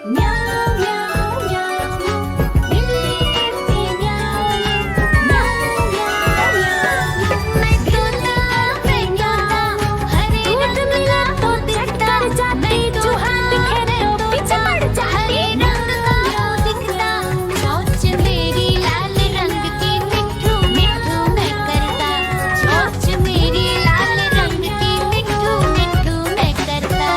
म्याऊं म्याऊं म्याऊं, बिल्ली करती म्याऊं म्याऊं म्याऊं। मैं तोता हरे रंग का तो दिखता, मैं चूहा दिखे तो पीछे पड़ जाती। हरे रंग का तो दिखता, चोंच मेरी लाल रंग की मिट्ठू मिट्ठू मैं करता। चोंच मेरी लाल रंग की मिट्ठू मिट्ठू मैं करता।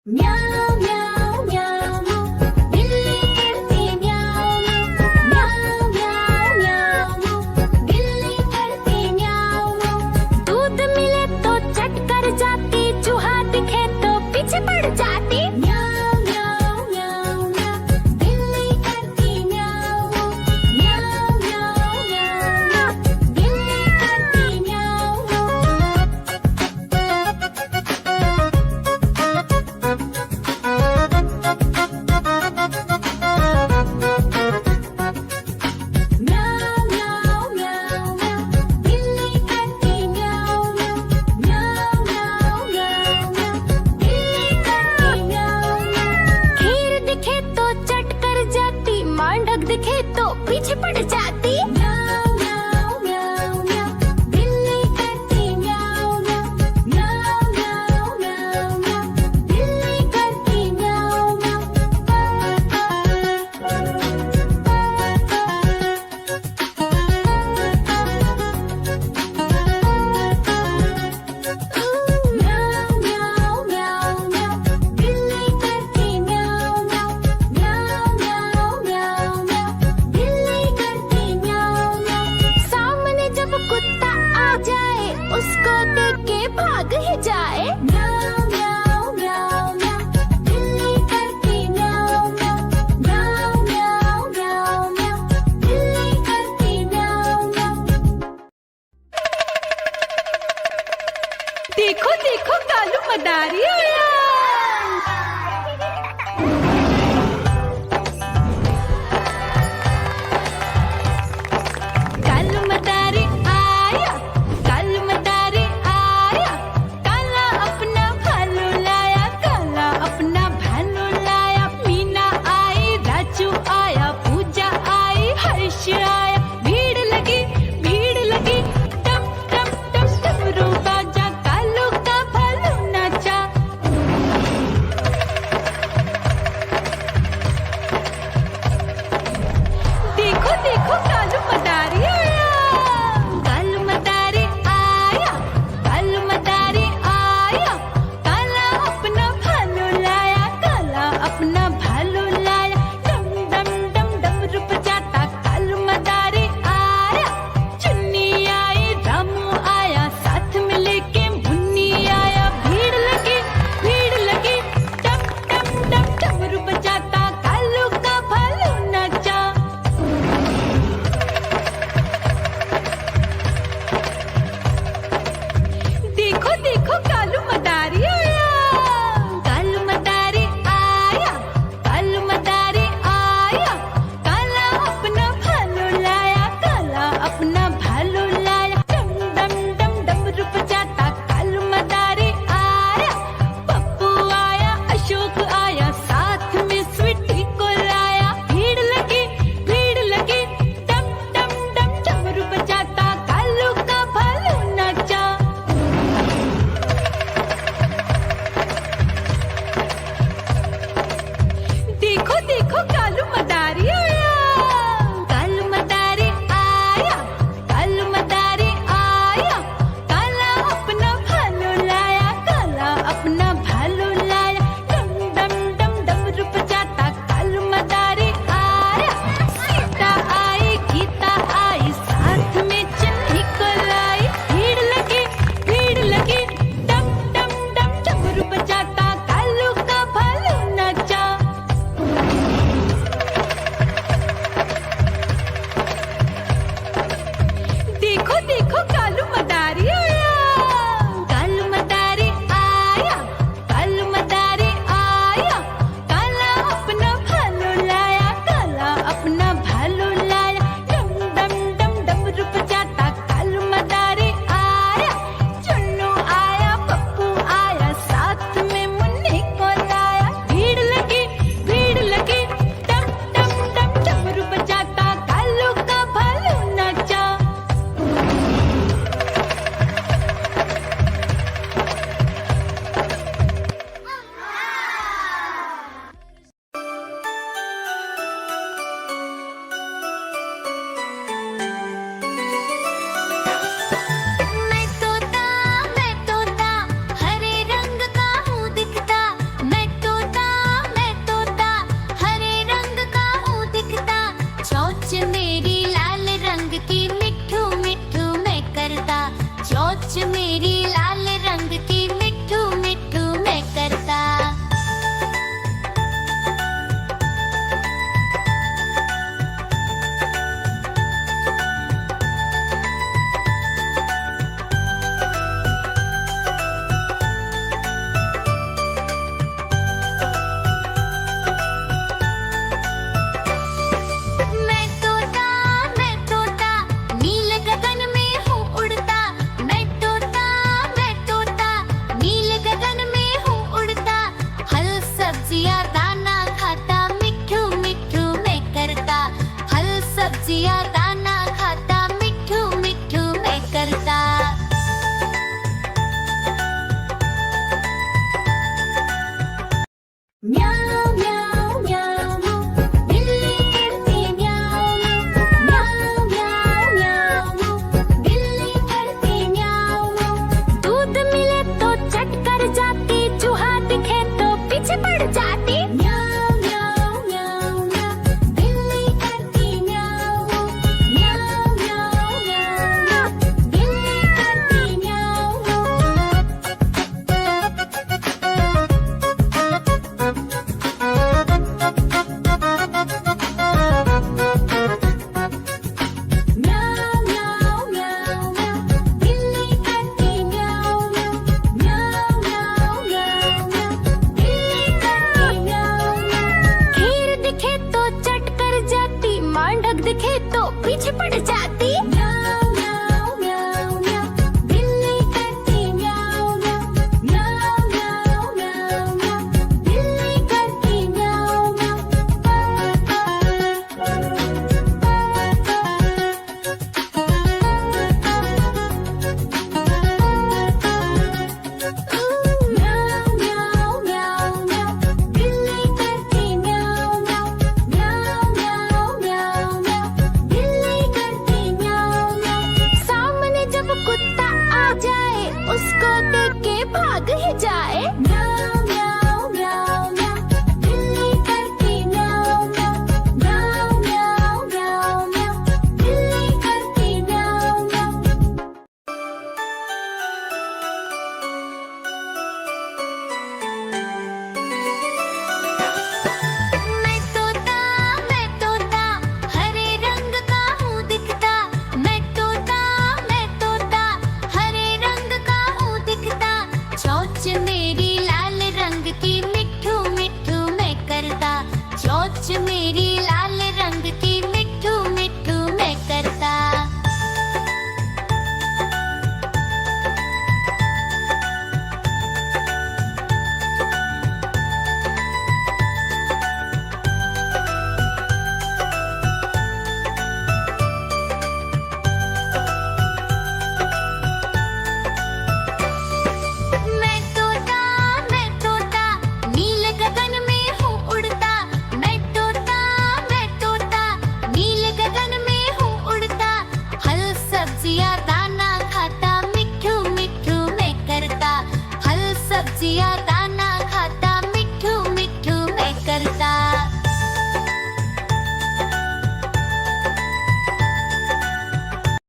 म्याऊ म्याऊ म्याऊ बिल्ली करती म्याऊ म्याऊ म्याऊ म्याऊ बिल्ली करती म्याऊ। दूध मिले तो चट कर जाती, चूहा दिखे तो पीछे पड़ जाती। म्याऊ म्याऊ म्याऊ म्याऊ बिल्ली करती म्याऊ म्याऊ म्याऊ म्याऊ बिल्ली करती म्याऊ। म्याऊ म्याऊ म्याऊ म्याऊ बिल्ली करती म्याऊ म्याऊ म्याऊ म्याऊ म्याऊ बिल्ली करती म्याऊ। खीर दिखे तो चट कर जाती, मांडक दिखे तो पीछे पड़ जाती। म्याऊ म्याऊ म्याऊ म्याऊ बिल्ली करती म्याऊ म्याऊ म्याऊ म्याऊ म्याऊ बिल्ली करती म्याऊ म्याऊ म्याऊ म्याऊ म्याऊ बिल्ली करती म्याऊ म्याऊ म्याऊ म्याऊ म्याऊ बिल्ली करती म्याऊ। सामने जब कुत्ता आ जाए, उसको देख के भाग ही जाए। म्याऊ म्याऊ म्याऊ म्याऊ बिल्ली करती म्याऊ म्याऊ म्याऊ म्याऊ म्याऊ बिल्ली करती म्याऊ। देखो देखो कालू मदारी आया।